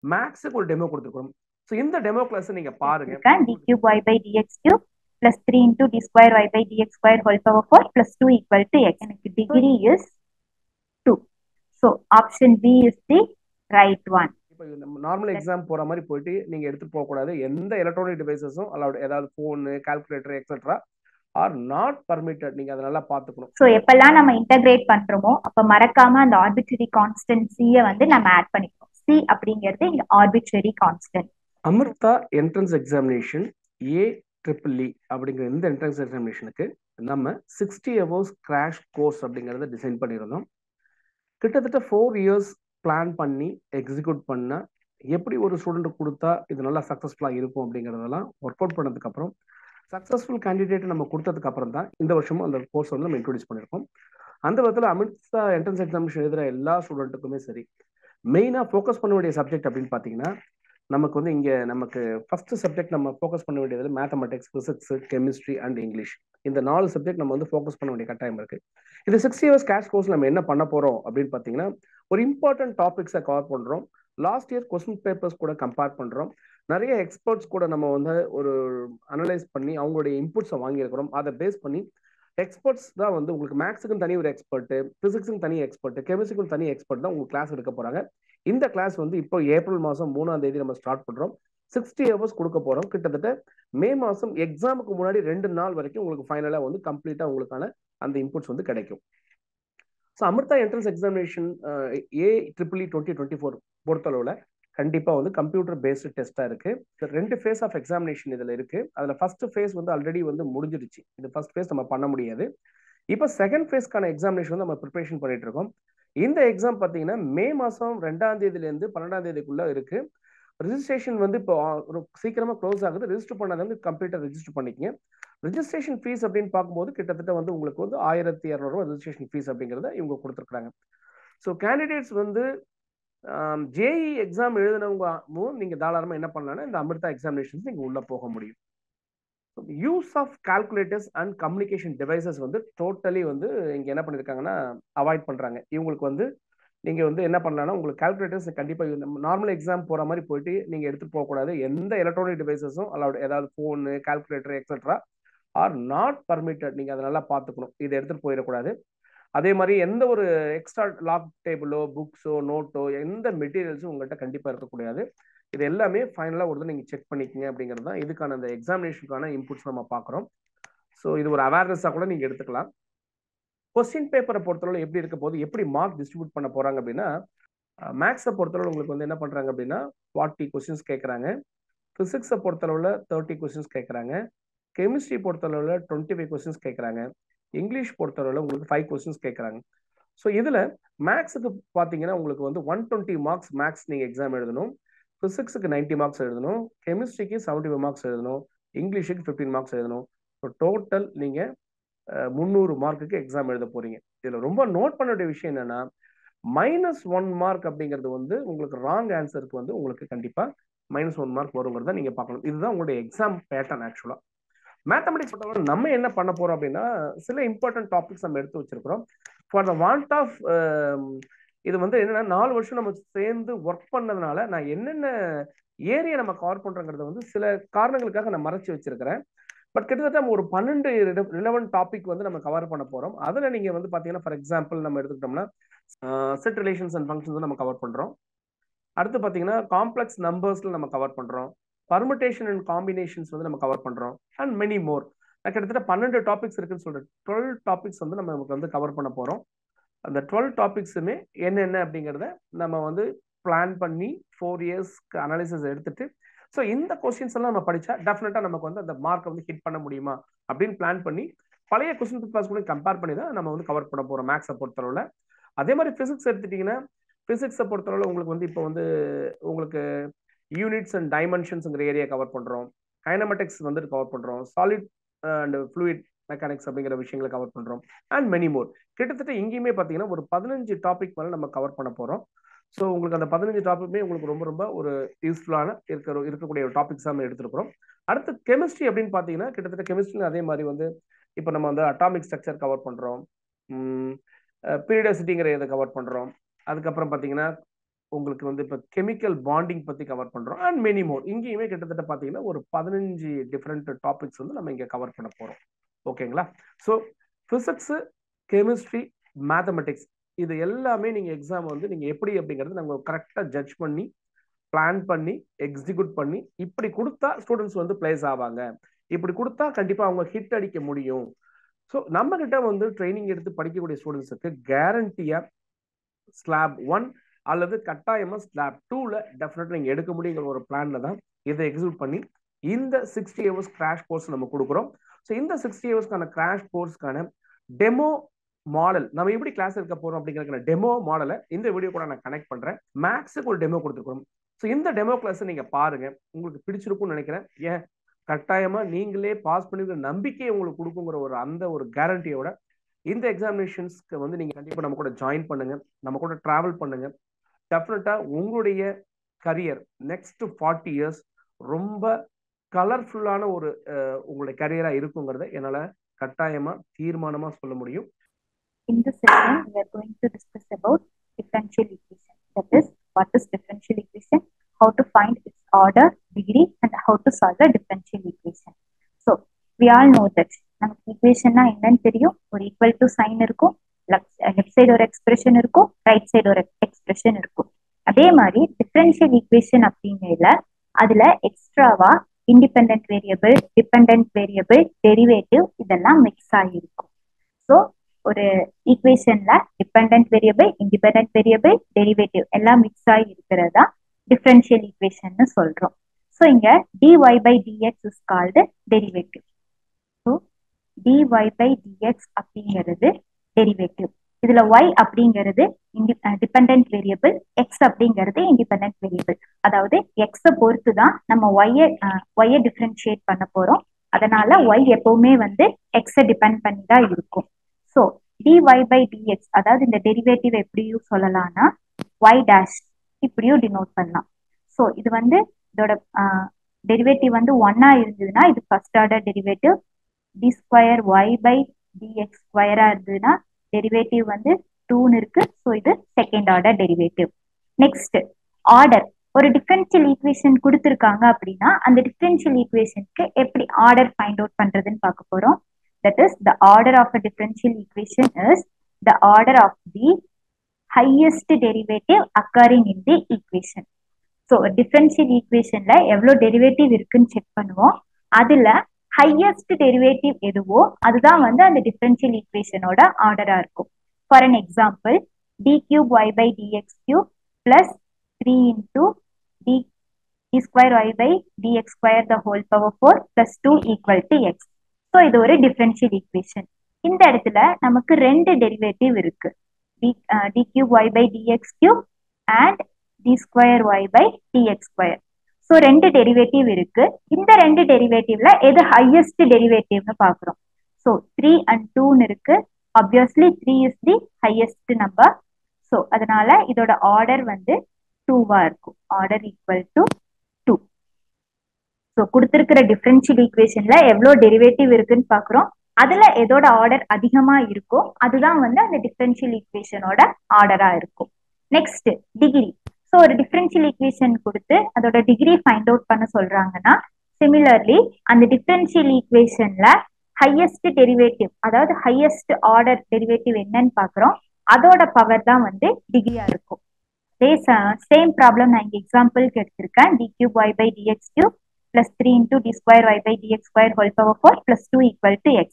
மேக்ஸுக்கு ஒரு டெமோ கொடுத்துருக்கோம். ஸோ இந்த டெமோ கிளாஸ் நீங்க பாருங்க. d cube y by dx cube plus 3 into d square y by dx square whole power 4 plus 2 equal to x. எனக்கு degree is 2. So option B is the right one. இப்போ normal exam போற மாதிரி போயிட்டு நீங்க எடுத்து போக கூடாது. எந்த எலக்ட்ரானிக் டிவைசஸும் அலௌட், ஏதாவது phone, calculator etcetera are not permitted. நீங்க அதை நல்லா பாத்துக்கணும். ஸோ எப்பெல்லாம் நம்ம இன்டகிரேட் பண்றோமோ அப்ப மறக்காம அந்த ஆர்பிட்ரரி கான்ஸ்டன்ட் சியை வந்து நம்ம ஆட் பண்ணிக்கணும். சி அப்படிங்கிறது இங்க arbitrary constant. Amrita entrance examination AEEE அப்படிங்கிற இந்த என்ட்ரன்ஸ் எக்ஸாமினேஷனுக்கு நம்ம 60 hours கிராஷ் கோர்ஸ் அப்படிங்கிறத டிசைன் பண்ணியிருந்தோம். கிட்டத்தட்ட 4 years பிளான் பண்ணி எக்ஸிக்யூட் பண்ண எப்படி ஒரு ஸ்டூடெண்ட் கொடுத்தா இது நல்லா சக்ஸஸ்ஃபுல்லாக இருக்கும் அப்படிங்கிறதெல்லாம் ஒர்க் அவுட் பண்ணதுக்கு அப்புறம் சக்ஸஸ்ஃபுல் கேண்டிடேட் நம்ம கொடுத்ததுக்கு அப்புறம் தான் இந்த வருஷமும் அந்த கோர்ஸ் வந்து நம்ம இன்ட்ரோடியூஸ் பண்ணியிருக்கோம். அந்த விதத்தில் அமிர்தா என்ட்ரன்ஸ் எக்ஸாமினேஷன் எழுதுகிற எல்லா ஸ்டூடெண்ட்டுக்குமே சரி, மெயினாக ஃபோக்கஸ் பண்ண வேண்டிய சப்ஜெக்ட் அப்படின்னு பார்த்தீங்கன்னா, நமக்கு வந்து இங்கே நமக்கு ஃபர்ஸ்ட் சப்ஜெக்ட் நம்ம ஃபோக்கஸ் பண்ண வேண்டியது mathematics, physics, chemistry and English. இந்த 4 சப்ஜெக்ட் நம்ம வந்து ஃபோக்கஸ் பண்ண வேண்டிய கட்டாயம் இருக்கு. இந்த 60 hours கேஷ் கோர்ஸ் நம்ம என்ன பண்ண போறோம் அப்படின்னு பார்த்தீங்கன்னா, ஒரு இம்பார்ட்டன்ட் டாபிக்ஸை கவர் பண்றோம். லாஸ்ட் இயர் கொஸ்டின் பேப்பர்ஸ் கூட கம்பேர் பண்றோம். நிறைய எக்ஸ்பர்ட்ஸ் கூட நம்ம வந்து ஒரு அனலைஸ் பண்ணி அவங்களுடைய இன்புட்ஸை வாங்கியிருக்கிறோம். அதை பேஸ் பண்ணி எக்ஸ்பர்ட்ஸ் தான் வந்து உங்களுக்கு மேக்ஸுக்கும் தனி ஒரு எக்ஸ்பர்ட், பிசிக்ஸுக்கும் தனி எக்ஸ்பர்ட், கெமிஸ்ட்ரிக்கும் தனி எக்ஸ்பர்ட் தான் உங்களுக்கு கிளாஸ் எடுக்க போறாங்க. இந்த கிளாஸ் வந்து இப்போ ஏப்ரல் மாதம் 3ஆம் தேதி நம்ம ஸ்டார்ட் பண்றோம். 60 hours கொடுக்க போறோம். கிட்டத்தட்ட மே மாதம் எக்ஸாமுக்கு முன்னாடி 2 நாள் வரைக்கும் உங்களுக்கு ஃபைனலா வந்து கம்ப்ளீட்டா உங்களுக்கான அந்த இன்புட்ஸ் வந்து கிடைக்கும். So Amrita entrance examination AEEE 2024 பொறுத்தளவுல கண்டிப்பா வந்து கம்ப்யூட்டர் பேஸ்டு டெஸ்டா இருக்கு. 2 ஃபேஸ் ஆஃப் எக்ஸாமினேஷன் இதுல இருக்கு. அதுல ஃபர்ஸ்ட் ஃபேஸ் வந்து ஆல்ரெடி வந்து முடிஞ்சிருச்சு. இது ஃபர்ஸ்ட் ஃபேஸ் நம்ம பண்ண முடியாது. இப்போ செகண்ட் ஃபேஸ்க்கான எக்ஸாமினேஷன் வந்து நம்ம ப்ரிப்பரேஷன் பண்ணிட்டு இருக்கோம். இந்த எக்ஸாம் பார்த்தீங்கன்னா மே மாதம் 2ஆம் தேதியிலேருந்து 12ஆம் தேதிக்குள்ள இருக்கு. ரிஜிஸ்ட்ரேஷன் வந்து இப்போ சீக்கிரமா க்ளோஸ் ஆகுது. ரெஜிஸ்டர் பண்ணாதவங்க கம்ப்ளீட்டா ரெஜிஸ்டர் பண்ணிக்கங்க. ரெஜிஸ்ட்ரேஷன் ஃபீஸ் அப்படின்னு பார்க்கும்போது கிட்டத்தட்ட வந்து உங்களுக்கு வந்து 1200 ரெஜிஸ்ட்ரேஷன் ஃபீஸ் அப்படிங்கிறத இவங்க கொடுத்துருக்காங்க. ஸோ கேண்டிடேட்ஸ் வந்து JEE எக்ஸாம் எழுதினவங்க நீங்க தாராளமாக என்ன பண்ணலாம்னா இந்த அமிர்தா எக்ஸாமினேஷன்ஸ் நீங்க உள்ள போக முடியும். Use of calculators and communication devices வந்து டோட்டலி வந்து இங்க என்ன பண்ணிருக்காங்கன்னா அவாய்ட் பண்றாங்க. இவங்களுக்கு வந்து நீங்க வந்து என்ன பண்ணலாம்னா உங்களுக்கு கால்குலேட்டர்ஸ் கண்டிப்பா நார்மல் எக்ஸாம் போற மாதிரி போயிட்டு நீங்க எடுத்து போக கூடாது. எந்த எலக்ட்ரானிக் டிவைசஸும் அலௌட், ஏதாவது phone, calculator etcetera are not permitted. நீங்க அதை நல்லா பார்த்துக்கணும். இதை எடுத்துட்டு போயிடக்கூடாது. அதே மாதிரி எந்த ஒரு எக்ஸ்ட்ரா லாக் டேபிளோ, புக்ஸோ, நோட்டோ, எந்த மெட்டீரியல்ஸும் உங்கள்கிட்ட கண்டிப்பா இருக்கக்கூடாது. இது எல்லாமே ஃபைனலாக ஒரு நீங்க செக் பண்ணிக்கங்க அப்படிங்கிறது தான் இதுக்கான அந்த எக்ஸாமினேஷனுக்கான இன்புட்ஸ் நம்ம பார்க்குறோம். ஸோ இது ஒரு அவேர்னஸாக கூட நீங்க எடுத்துக்கலாம். கொஸ்டின் பேப்பரை பொறுத்தளவு எப்படி இருக்க போது, எப்படி மார்க் டிஸ்ட்ரிபியூட் பண்ண போறாங்க அப்படின்னா, மேக்ஸை பொறுத்தளவு உங்களுக்கு வந்து என்ன பண்றாங்க அப்படின்னா 40 கொஸ்டின்ஸ் கேட்குறாங்க. பிசிக்ஸை பொறுத்தளவுல 30 கொஸ்டின்ஸ் கேட்குறாங்க. கெமிஸ்ட்ரி பொறுத்தளவுல 25 கொஸ்டின்ஸ் கேட்குறாங்க. இங்கிலீஷ் பொறுத்தளவுல உங்களுக்கு 5 கொஸ்டின்ஸ் கேட்குறாங்க. ஸோ இதுல மேக்ஸுக்கு பார்த்தீங்கன்னா உங்களுக்கு வந்து 120 மார்க்ஸ் மேக்ஸ் நீங்க எக்ஸாம் எழுதணும். பிசிக்ஸுக்கு 90 மார்க்ஸ் எழுதணும். கெமிஸ்ட்ரிக்கு 75 மார்க்ஸ் எழுதணும். இங்கிலீஷுக்கு 15 மார்க்ஸ் எழுதணும். ஸோ டோட்டல் நீங்க 300 மார்க்குக்கு எக்ஸாம் எழுத போறீங்க. இதுல ரொம்ப நோட் பண்ண வேண்டிய விஷயம் என்னன்னா, -1 மார்க் அப்படிங்கிறது வந்து உங்களுக்கு ராங் ஆன்சருக்கு வந்து உங்களுக்கு கண்டிப்பா -1 மார்க் வருங்கிறத நீங்க பார்க்கணும். இதுதான் உங்களுடைய எக்ஸாம் பேட்டர்ன். ஆக்சுவலா மேத்தமெட்டிக்ஸ் பொறுத்தவரை நம்ம என்ன பண்ண போறோம் அப்படின்னா, சில இம்பார்ட்டன்ட் டாபிக்ஸ் நம்ம எடுத்து வச்சிருக்கிறோம். ஃபார் த வாண்ட் ஆஃப் இது வந்து என்னன்னா 4 வருஷம் நம்ம சேர்ந்து ஒர்க் பண்ணதுனால நான் என்னென்ன ஏரியா நம்ம கவர் பண்றோங்கிறத வந்து சில காரணங்களுக்காக நான் மறைச்சு வச்சிருக்கிறேன். பட் கிட்டத்தட்ட நம்ம ஒரு 12 ரிலவெண்ட் டாபிக் வந்து நம்ம கவர் பண்ண போறோம். அதுல நீங்க வந்து பாத்தீங்கன்னா ஃபார் எக்ஸாம்பிள் நம்ம எடுத்துக்கிட்டோம்னா செட் ரிலேஷன்ஸ் அண்ட் ஃபங்க்ஷன்ஸ் நம்ம கவர் பண்றோம். அடுத்து பாத்தீங்கன்னா காம்ப்ளெக்ஸ் நம்பர்ஸ்ல நம்ம கவர் பண்றோம். பர்முடேஷன் அண்ட் காம்பினேஷன்ஸ் வந்து நம்ம கவர் பண்றோம். And many more. கிட்டத்தட்ட 12 டாபிக்ஸ் இருக்குன்னு சொல்றேன். 12 டாபிக்ஸ் வந்து நம்ம வந்து கவர் பண்ண போறோம். அந்த 12 டாபிக்ஸுமே என்னென்ன அப்படிங்கிறத நம்ம வந்து பிளான் பண்ணி 4 இயர்ஸ்க்கு அனாலிசிஸ் எடுத்துட்டு, ஸோ இந்த கொஸ்டின்ஸ் எல்லாம் நம்ம படிச்சா டெஃபினட்டா நமக்கு வந்து அந்த மார்க்கை வந்து ஹிட் பண்ண முடியுமா அப்படின்னு பிளான் பண்ணி பழைய கொஸ்டின் பேப்பர்ஸ் கூட கம்பேர் பண்ணி தான் நம்ம வந்து கவர் பண்ண போறோம் மேக்ஸை பொறுத்தளவுல. அதே மாதிரி பிசிக்ஸ் எடுத்துட்டீங்கன்னா, பிசிக்ஸை பொறுத்தளவுல உங்களுக்கு வந்து இப்போ வந்து உங்களுக்கு யூனிட்ஸ் அண்ட் டைமென்ஷன்ஸ்ங்கிற ஏரியா கவர் பண்றோம். கைனமெட்டிக்ஸ் வந்துட்டு கவர் பண்றோம். சாலிட் அண்ட் ஃப்ளூயிட் மெக்கானிக்ஸ் அப்படிங்கிற விஷயங்களை கவர் பண்றோம். And many more. கிட்டத்தட்ட இங்கேயுமே பார்த்தீங்கன்னா ஒரு 15 டாபிக் மேலே நம்ம கவர் பண்ண போறோம். ஸோ உங்களுக்கு அந்த 15 டாபிக்குமே உங்களுக்கு ரொம்ப ரொம்ப ஒரு யூஸ்ஃபுல்லான இருக்கக்கூடிய ஒரு டாபிக்ஸ் நம்ம எடுத்துருக்கிறோம். அடுத்து கெமிஸ்ட்ரி அப்படின்னு பார்த்தீங்கன்னா கிட்டத்தட்ட கெமிஸ்ட்ரி அதே மாதிரி வந்து இப்போ நம்ம வந்து அட்டாமிக் ஸ்ட்ரக்சர் கவர் பண்றோம். பீரியாசிட்டிங்கிற இதை கவர் பண்றோம். அதுக்கப்புறம் பார்த்தீங்கன்னா உங்களுக்கு வந்து இப்போ கெமிக்கல் பாண்டிங் பத்தி கவர் பண்றோம் அண்ட் மெனி மோர். இங்கேயுமே கிட்டத்தட்ட பாத்தீங்கன்னா ஒரு 15 டிஃப்ரெண்ட் டாபிக்ஸ் வந்து நம்ம இங்க கவர் பண்ண போறோம். ஓகேங்களா? ஸோ பிசிக்ஸ், கெமிஸ்ட்ரி, மேத்தமெட்டிக்ஸ் இது எல்லாமே நீங்க எக்ஸாம் வந்து நீங்க எப்படி அப்படிங்கறது நாங்க கரெக்டா ஜட்ஜ் பண்ணி பிளான் பண்ணி எக்ஸிக்யூட் பண்ணி இப்படி கொடுத்தா ஸ்டூடெண்ட்ஸ் வந்து பிளேஸ் ஆவாங்க, இப்படி கொடுத்தா கண்டிப்பா அவங்க ஹிட் அடிக்க முடியும். ஸோ நம்ம கிட்ட வந்து ட்ரைனிங் எடுத்து படிக்கக்கூடிய ஸ்டூடெண்ட்ஸுக்கு கேரண்டியா ஸ்லாப் 1 அல்லது கட்டாயமா ஸ்லாப் 2ல டெஃபினெட்லி நீங்க எடுக்க முடியுங்கிற ஒரு பிளான்ல தான் இதை எக்ஸிக்யூட் பண்ணி இந்த 60 ஹவர்ஸ் கிராஷ் கோர்ஸ் நம்ம கொடுக்குறோம். ஸோ இந்த 60 ஹவர்ஸ்க்கான கிராஷ் கோர்ஸ்க்கான டெமோ மாடல் நம்ம எப்படி கிளாஸ் எடுக்க போறோம் அப்படிங்கிற டெமோ மாடலை இந்த வீடியோ கூட நான் கனெக்ட் பண்றேன். மேக்ஸுக்கு ஒரு டெமோ கொடுத்துருக்கோம். ஸோ இந்த டெமோ கிளாஸ் நீங்க பாருங்க, உங்களுக்கு பிடிச்சிருக்கும்னு நினைக்கிறேன். ஏன் கட்டாயமா நீங்களே பாஸ் பண்ணிக்கிற நம்பிக்கையை உங்களுக்கு கொடுக்குங்கிற ஒரு அந்த ஒரு கேரண்டியோட இந்த எக்ஸாமினேஷன்ஸ்க்கு வந்து நீங்க கண்டிப்பா நம்ம கூட ஜாயின் பண்ணுங்க, நம்ம கூட டிராவல் பண்ணுங்க. டெஃபினட்டா உங்களுடைய கரியர் நெக்ஸ்ட் 40 இயர்ஸ் ரொம்ப கலர்ஃபுல்லான ஒரு உங்களுடைய கரியரா இருக்குங்கிறத என்னால கட்டாயமா தீர்மானமா சொல்ல முடியும். In this session, we are going to discuss about differential equation. That is, what is differential equation, how to find its order, degree, and how to solve a differential equation. So, we all know that நமக்கு ஈக்குவேஷன்னா என்னன்னு தெரியும். ஒரு equal to sign இருக்கும், left side ஒரு expression இருக்கும், right side ஒரு expression இருக்கும். அதே மாதிரி டிஃபரன்ஷியல் ஈக்குவேஷன் அப்படிங்கிறதுல அதுல எக்ஸ்ட்ராவா independent variable, dependent variable, derivative இதெல்லாம் மிக்ஸ் ஆகிருக்கும். ஸோ ஒரு ஈக்குவேஷன்ல dependent variable, independent variable, derivative எல்லாம் மிக்ஸ் ஆகி இருக்கிறதா டிஃபரன்ஷியல் ஈக்குவேஷன் சொல்றோம். ஸோ இங்க dy by dx is called derivative. So dy by dx அப்படிங்கிறது டெரிவேட்டிவ். இதுல y அப்படிங்கிறது டிபெண்டன்ட் வேரியபிள், x அப்படிங்கிறது இண்டிபெண்டன்ட் வேரியபிள். அதாவது x பொறுத்து தான் நம்ம y டிஃபரன்ஷியேட் பண்ண போறோம். அதனால y எப்பவுமே வந்து x டிபெண்ட் பண்ணி தான் இருக்கும். ஸோ dy by dx அதாவது இந்த டெரிவேட்டிவ் எப்படியும் சொல்லலாம்னா y டேஷ் இப்படியும் டினோட் பண்ணலாம். ஸோ இது வந்து இதோட டெரிவேட்டிவ் வந்து 1 இருந்ததுன்னா இது first order derivative. D square y by dx ஸ்கொயரா இருந்ததுன்னா டெரிவேட்டிவ் வந்து 2 இருக்கு. ஸோ இது second order derivative. Next order, ஒரு டிஃபரன்ஷியல் ஈக்குவேஷன் கொடுத்துருக்காங்க அப்படின்னா அந்த டிஃபரன்ஷியல் ஈக்குவேஷனுக்கு எப்படி ஆர்டர் ஃபைண்ட் அவுட் பண்றதுன்னு பார்க்க போறோம். That is, the order of a differential equation is the order of the highest derivative occurring in the equation. So, differential equationல எவ்வளோ derivative இருக்குன்னு செக் பண்ணுவோம். அதுல ஹையஸ்ட் டெரிவேட்டிவ் எதுவோ அதுதான் வந்து அந்த டிஃபரன்ஷியல் ஈக்குவேஷனோட ஆர்டரா இருக்கும். For an example, d cube y by dx cube plus 3 into d square y by dx square the whole power 4 plus 2 equal to x. So இது ஒரு டிஃபரன்ஷியல் ஈக்குவேஷன். இந்த இடத்துல நமக்கு ரெண்டு டெரிவேட்டிவ் இருக்கு, d cube y by dx cube and d square y by dx square. So ரெண்டு derivative இருக்கு. இந்த ரெண்டு டெரிவேட்டிவ்ல எது ஹையஸ்ட் டெரிவேட்டிவ்னு பார்க்குறோம். ஸோ 3 and 2 இருக்கு. Obviously 3 is the highest number. So அதனால இதோட ஆர்டர் வந்து 2வா இருக்கும். Order equal to 2. ஸோ கொடுத்துருக்கிற டிஃபரன்ஷியல் ஈக்குவேஷன்ல எவ்வளோ டெரிவேட்டிவ் இருக்குன்னு பார்க்குறோம். அதுல எதோட ஆர்டர் அதிகமா இருக்கோ அதுதான் வந்து அந்த டிஃபரன்ஷியல் ஈக்குவேஷனோட ஆர்டரா இருக்கும். Next degree. ஸோ ஒரு டிஃபரன்ஷியல் ஈக்குவேஷன் கொடுத்து அதோட டிகிரி ஃபைண்ட் அவுட் பண்ண சொல்றாங்கன்னா சிமிலர்லி அந்த டிஃபரன்ஷியல் ஈக்குவேஷன்ல ஹையஸ்ட் டெரிவேட்டிவ் அதாவது ஹையஸ்ட் ஆர்டர் டெரிவேட்டிவ் என்னன்னு பார்க்குறோம். அதோட பவர் தான் வந்து டிகிரியா இருக்கும். சேம் ப்ராப்ளம் நான் இங்க எக்ஸாம்பிளுக்கு எடுத்திருக்கேன். D cube y by dx cube plus 3 into d square y by dx square whole power 4 plus 2 equal to x.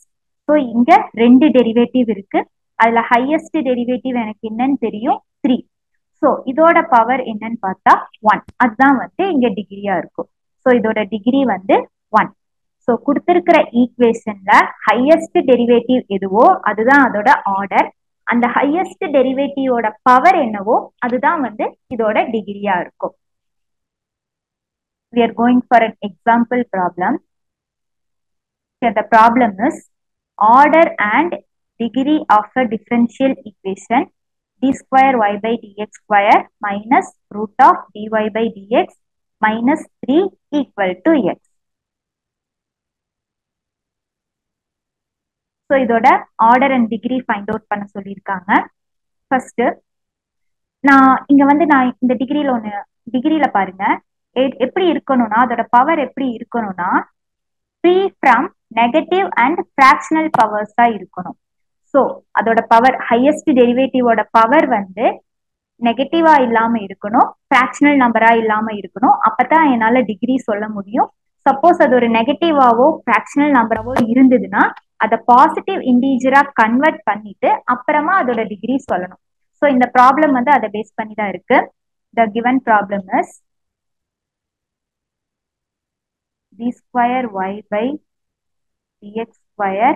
So இங்க ரெண்டு டெரிவேட்டிவ் இருக்கு. அதுல ஹையஸ்ட் டெரிவேட்டிவ் எனக்கு என்னன்னு தெரியும் 3. ஸோ இதோட பவர் என்னன்னு பார்த்தா 1. அதுதான் வந்து இங்க டிகிரியா இருக்கும். ஸோ இதோட டிகிரி வந்து 1. ஸோ கொடுத்திருக்கிற ஈக்குவேஷன்ல ஹையஸ்ட் டெரிவேட்டிவ் எதுவோ அதுதான் அதோட ஆர்டர். அந்த ஹையஸ்ட் டெரிவேட்டிவோட பவர் என்னவோ அதுதான் வந்து இதோட டிகிரியா இருக்கும். We are going for an example problem. Here the problem is order and degree of a differential equation d square y by dx square minus root of dy by dx minus 3 equal to x. So இதோட order and degree find out பண்ண சொல்லியிருக்காங்க. First நான் இந்த டிகிரியில பாருங்க எப்படி இருக்கணும்னா அதோட power எப்படி இருக்கணும்னா free from negative and fractional powers தான் இருக்கணும். ஸோ அதோட பவர் ஹையஸ்ட் டெரிவேட்டிவோட பவர் வந்து நெகட்டிவா இல்லாம இருக்கணும், ஃபிராக்ஷனல் நம்பரா இல்லாம இருக்கணும். அப்பதான் என்னால டிகிரி சொல்ல முடியும். சப்போஸ் அது ஒரு நெகட்டிவாவோ ஃபிராக்ஷனல் நம்பராவோ இருந்ததுன்னா அதை பாசிட்டிவ் இன்டீஜரா கன்வெர்ட் பண்ணிட்டு அப்புறமா அதோட டிகிரி சொல்லணும். ஸோ இந்த ப்ராப்ளம் வந்து அதை பேஸ் பண்ணி தான் இருக்கு. The given problem is d square y by dx square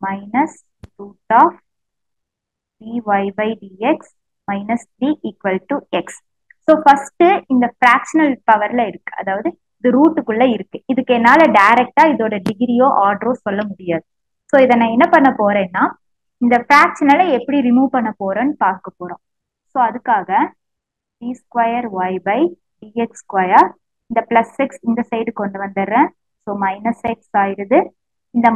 minus root of dy by dx minus 3 equal to x. So first இந்த ஃபிராக்ஷனல் பவர்ல இருக்கு, அதாவது இது ரூட்டுக்குள்ள இருக்கு. இதுக்கு என்னால டைரக்டா இதோட டிகிரியோ ஆர்டரோ சொல்ல முடியாது. ஸோ இதை நான் என்ன பண்ண போறேன்னா இந்த ஃபிராக்ஷனலை எப்படி ரிமூவ் பண்ண போறேன்னு பார்க்க போறோம். ஸோ அதுக்காக d square y by dx square இந்த பிளஸ் எக்ஸ் இந்த சைடு கொண்டு வந்துடுறேன். ஸோ மைனஸ் எக்ஸ் ஆயிடுது. இந்த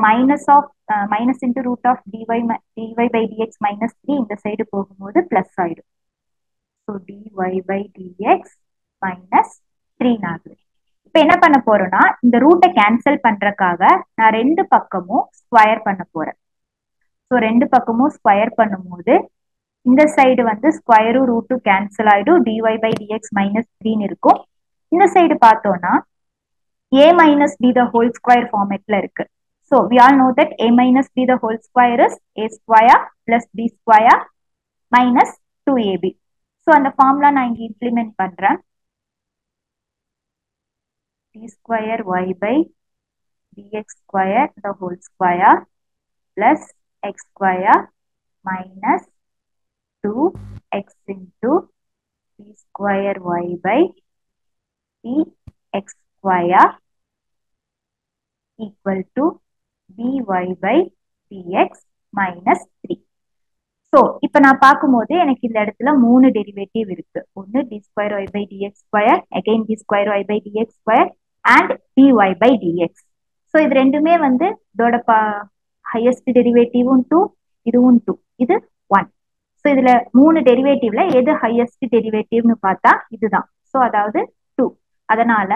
minus into root of dy by dx minus 3 இந்த சைடு போகும்போது பிளஸ் ஆயிடும். So dy by dx minus 3 ஆகுது. இப்போ என்ன பண்ண போறோம்னா இந்த ரூட்டை கேன்சல் பண்றதுக்காக நான் ரெண்டு பக்கமும் ஸ்கொயர் பண்ண போறேன். ஸோ ரெண்டு பக்கமும் ஸ்கொயர் பண்ணும்போது இந்த சைடு வந்து ஸ்கொயரும் ரூட்டும் கேன்சல் ஆயிடும், டிவை பை டிஎக்ஸ் மைனஸ் 3 இருக்கும். இந்த சைடு பார்த்தோம்னா a minus b the whole square ஃபார்மேட்ல இருக்கு. So we all know that a minus b the whole square is a square plus b square minus 2ab. So அந்த formula நான் இங்க implement பண்றேன். d square y by dx square the whole square plus x square minus 2x into d square y by dx square equal to dy by dx minus 3. So இப்போ நான் பார்க்கும்போது எனக்கு இந்த இடத்துல 3 டெரிவேட்டிவ் இருக்கு. ஒன்று d square y by dx square, again d square y by dx square and dy by dx. So இது ரெண்டுமே வந்து இதோட ஹையஸ்ட் டெரிவேட்டிவும் 2, இதுவும் 2, இது 1. ஸோ இதுல 3 டெரிவேட்டிவ்ல எது ஹையஸ்ட் டெரிவேட்டிவ்னு பார்த்தா இதுதான். ஸோ அதாவது 2. அதனால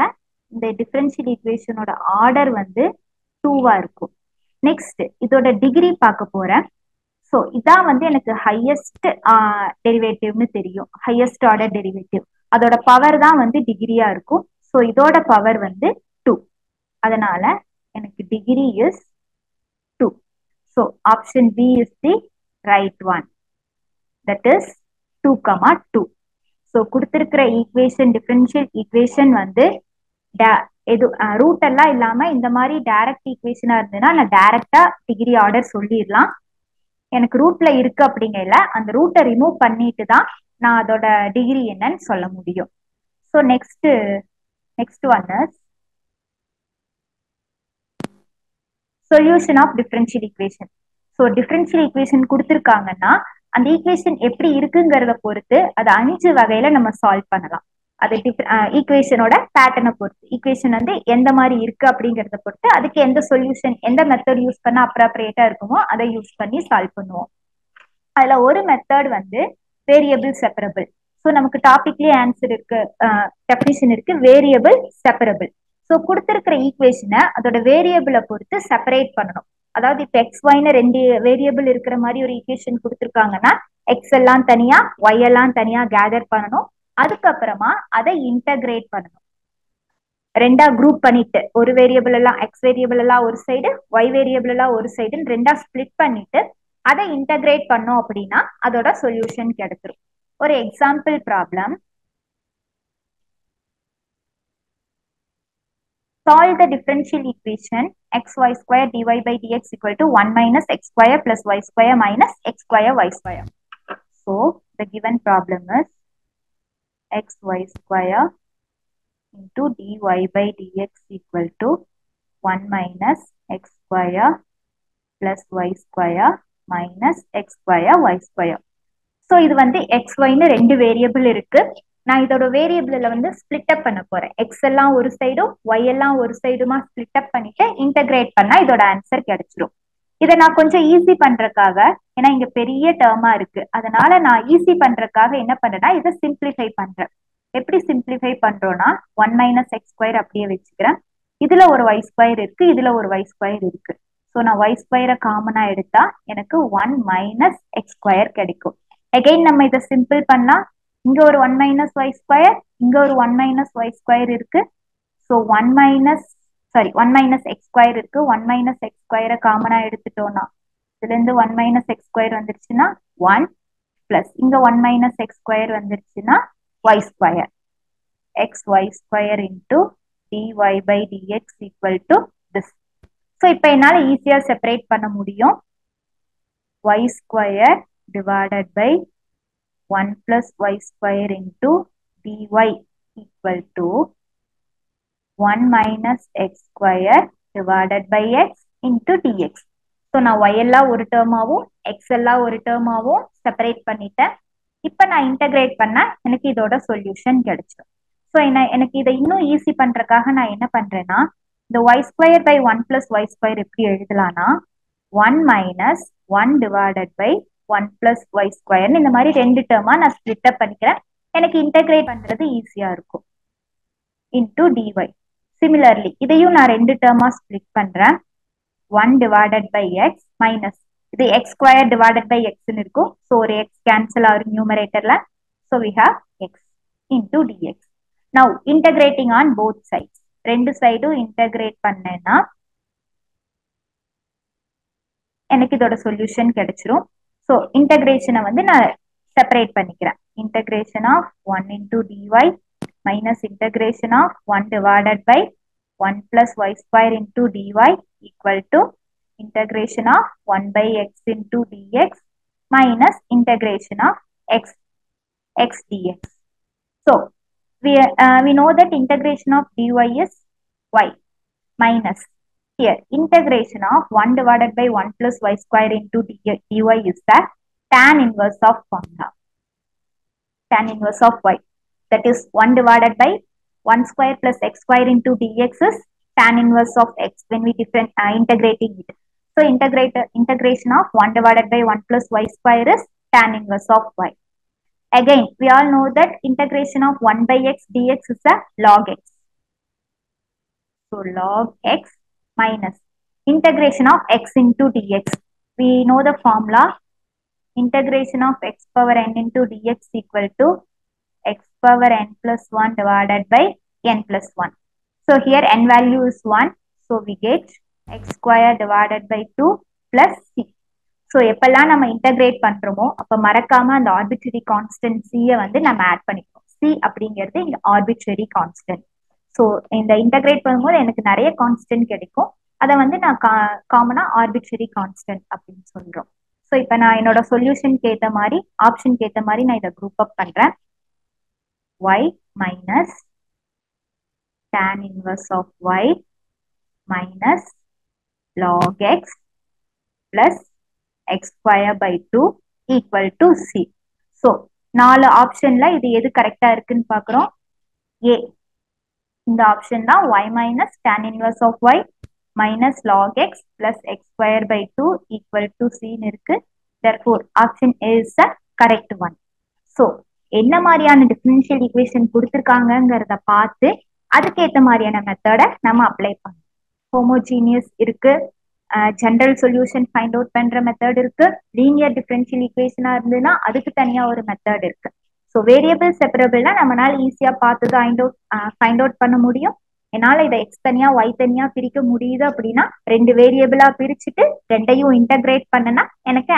இந்த டிஃபரன்ஷியல் ஈக்குவேஷனோட ஆர்டர் வந்து 2வா இருக்கும். நெக்ஸ்ட் இதோட டிகிரி பார்க்க போறேன். ஸோ இதான் வந்து எனக்கு ஹையஸ்ட் டெரிவேட்டிவ்னு தெரியும், ஹையஸ்ட் ஆர்டர் டெரிவேட்டிவ். அதோட பவர் தான் வந்து டிகிரியா இருக்கும். ஸோ இதோட பவர் வந்து 2. அதனால எனக்கு degree is 2. So option B is the right one, that is 2,2. So கொடுத்திருக்கிற ஈக்குவேஷன் டிஃபரன்ஷியல் ஈக்குவேஷன் வந்து ரூட் எல்லாம் இல்லாம இந்த மாதிரி டைரக்ட் ஈக்குவேஷனா இருந்ததுன்னா நான் டைரக்டா டிகிரி ஆர்டர் சொல்லிடலாம். எனக்கு ரூட்ல இருக்கு அப்படிங்கல அந்த ரூட்டை ரிமூவ் பண்ணிட்டு தான் நான் அதோட டிகிரி என்னன்னு சொல்ல முடியும். So next one is solution of differential equation. So differential equation கொடுத்துருக்காங்கன்னா அந்த ஈக்குவேஷன் எப்படி இருக்குங்கிறத பொறுத்து அதை 5 வகையில நம்ம சால்வ் பண்ணலாம். அது ஈக்குவேஷனோட பேட்டர்னை பொறுத்து, ஈக்குவேஷன் வந்து எந்த மாதிரி இருக்கு அப்படிங்கிறத பொறுத்து அதுக்கு எந்த சொல்யூஷன் எந்த மெத்தட் யூஸ் பண்ண அப்ராப்ரியேட்டா இருக்குமோ அதை யூஸ் பண்ணி சால்வ் பண்ணுவோம். அதுல ஒரு மெத்தட் வந்து வேரியபிள் செப்பரபிள். ஸோ நமக்கு டாபிக்லயே ஆன்சர் இருக்கு, டெஃபினிஷன் இருக்கு, வேரியபிள் செப்பரபிள். ஸோ கொடுத்துருக்கிற ஈக்குவேஷனை அதோட வேரியபிளை பொறுத்து செப்பரேட் பண்ணணும். அதாவது இப்ப எக்ஸ் ஒய்னு 2 வேரியபிள் இருக்கிற மாதிரி ஒரு ஈக்குவேஷன் கொடுத்துருக்காங்கன்னா எக்ஸ் எல்லாம் தனியா ஒய் எல்லாம் தனியா கேதர் பண்ணணும். அதுக்கப்புறமா அதை இன்டகிரேட் பண்ணணும். ரெண்டா குரூப் பண்ணிட்டு ஒரு வேரியபிள் எல்லாம் எக்ஸ் வேரியபிள் எல்லாம் ஒரு சைடு, ஒய் வேரியபிள் எல்லாம் ஒரு சைடுன்னு ரெண்டா ஸ்பிளிட் பண்ணிட்டு அதை இன்டகிரேட் பண்ணோம் அப்படின்னா அதோட சொல்யூஷன் கிடைச்சிரும். ஒரு example problem. Solve the differential equation xy square dy by dx equal to 1 minus x square plus y square minus x square y square. So the given problem is xy square into dy by dx equal to 1 minus x square plus y square minus x square y square. So இது வந்து xyன்னு 2 variable இருக்கு. நான் இதோட வேரியபிள்ல வந்து split அப் பண்ண போறேன். X எல்லாம் ஒரு சைடும் ஒய் எல்லாம் ஒரு சைடுமா ஸ்பிளிட் அப் பண்ணிட்டு இன்டகிரேட் பண்ணா இதோட ஆன்சர் கிடைச்சிடும். இதை நான் கொஞ்சம் ஈஸி பண்றதுக்காக, ஏன்னா இங்க பெரிய டேர்மா இருக்கு, அதனால நான் ஈஸி பண்றதுக்காக என்ன பண்றேன்னா இதை சிம்பிளிஃபை பண்றேன். எப்படி சிம்பிளிஃபை பண்றோம்னா 1 மைனஸ் எக்ஸ் ஸ்கொயர் அப்படியே வச்சுக்கிறேன். இதுல ஒரு ஒய் ஸ்கொயர் இருக்கு, இதுல ஒரு ஒய் ஸ்கொயர் இருக்கு. ஸோ நான் ஒய் ஸ்கொயரை காமனா எடுத்தா எனக்கு 1 மைனஸ் எக்ஸ் ஸ்கொயர் கிடைக்கும். அகைன் நம்ம இதை சிம்பிள் பண்ணலாம். இங்க ஒரு 1 மைனஸ் ஒய் ஸ்கொயர், இங்க ஒரு 1 மைனஸ் ஒய் ஸ்கொயர் இருக்கு. ஸோ 1 மைனஸ் எக்ஸ் ஸ்கொயர் இருக்கு. 1 மைனஸ் எக்ஸ் ஸ்கொயரை காமனா எடுத்துட்டோம்னா இதுல இருந்து 1 மைனஸ் எக்ஸ் ஸ்கொயர் வந்துருச்சுன்னா 1 பிளஸ் இங்க 1 மைனஸ் எக்ஸ் ஸ்கொயர் வந்துருச்சுன்னா y square, x y square into dy by dx equal to this. So இப்போ என்னால் ஈஸியாக செப்பரேட் பண்ண முடியும். y square divided by 1 plus y square into dy equal to 1 minus x square divided by x into dx. So நான் y எல்லாம் ஒரு டேர்மாவும் x எல்லாம் ஒரு டேர்மாவும் செப்பரேட் பண்ணிட்டேன். இப்போ நான் இன்டகிரேட் பண்ண எனக்கு இதோட சொல்யூஷன் கிடைச்சிடும். ஸோ எனக்கு இதை இன்னும் ஈஸி பண்றதுக்காக நான் என்ன பண்றேன்னா இந்த y square by 1 plus y square எப்படி எழுதலாம்னா 1 minus 1 divided by 1 plus y ஸ்கொயர்னு இந்த மாதிரி ரெண்டு டேர்மா நான் ஸ்பிளிட் அப் பண்ணிக்கிறேன். எனக்கு இன்டகிரேட் பண்றது ஈஸியா இருக்கும். Into dy. சிமிலர்லி இதையும் நான் ரெண்டு டேர்மா ஸ்பிளிட் பண்றேன். 1 டிவைடட் பை எக்ஸ் மைனஸ் இது எக்ஸ் ஸ்கொயர் டிவைடட் பை எக்ஸ்ன்னு இருக்கும். ஸோ ஒரு எக்ஸ் கேன்சல் ஆகும் நியூமரேட்டர்ல. So we have X into dx. Now integrating on both sides. ரெண்டு சைடும் இன்டகிரேட் பண்ணேன்னா எனக்கு இதோட சொல்யூஷன் கிடைச்சிரும். ஸோ இன்டகிரேஷனை வந்து நான் செப்பரேட் பண்ணிக்கிறேன். Integration of 1 into dy minus integration of 1 divided by 1 plus y square into dy equal to integration of 1 by x into dx minus integration of x dx. So we know that integration of dy is y minus here integration of 1 divided by 1 plus y square into dy is the tan inverse of formula. Tan inverse of y, that is 1 divided by 1 square plus x square into dx is tan inverse of x when we integrating it. So integration of 1 divided by 1 plus y square is tan inverse of y. Again, we all know that integration of 1 by x dx is a log x. So log x minus integration of x into dx. We know the formula. Integration of x power n into dx equal to x power n plus 1 divided by n plus 1. So here n value is 1. So we get x square divided by 2 plus c. So எப்பெல்லாம் நம்ம integrate பண்றோமோ அப்ப மறக்காம அந்த arbitrary constant c வந்து நம்ம add பண்ணிப்போம். c அப்படிங்கிறது இங்க ஆர்பிட்ரரி கான்ஸ்டன்ட். ஸோ இந்த இன்டகிரேட் பண்ணும்போது எனக்கு நிறைய கான்ஸ்டன்ட் கிடைக்கும். அதை வந்து நான் காமனா ஆர்பிட்ரரி கான்ஸ்டன்ட் அப்படின்னு சொல்றோம். ஸோ இப்போ நான் என்னோட சொல்யூஷனுக்கு ஏற்ற மாதிரி ஆப்ஷனுக்கு ஏற்ற மாதிரி நான் இதை குரூப் அப் பண்றேன். y minus tan inverse of y minus log x plus x square by 2 equal to c. So, 4 ஆப்ஷன்ல இது எது கரெக்டா இருக்குன்னு பார்க்குறோம். A இந்த ஆப்ஷன் தான் y minus tan inverse of y minus log x plus x square by 2 equal to c இருக்கு. Therefore, option A is the correct one. So, என்ன மாதிரியான டிஃபரன்ஷியல் ஈக்குவேஷன் கொடுத்துருக்காங்கிறத பார்த்து அதுக்கேற்ற மாதிரியான மெத்தடை நம்ம அப்ளை பண்ணணும். ஹோமோஜீனியஸ் இருக்கு, ஜெனரல் சொல்யூஷன் ஃபைண்ட் அவுட் பண்ற மெத்தட் இருக்கு, லீனியர் டிஃபரன்ஷியல் ஈக்குவேஷனா இருந்ததுன்னா அதுக்கு தனியா ஒரு மெத்தட் இருக்கு. ஸோ வேரியபிள் செப்பரபிள்னா நம்மளால ஈஸியா பார்த்து ஃபைண்ட் அவுட் பண்ண முடியும். என்னால இதை எக்ஸ் தனியா ஒய் தனியா பிரிக்க முடியுது அப்படின்னா 2 வேரியபிளா பிரிச்சுட்டு 2யும் இன்டகிரேட் பண்ணனா எனக்கு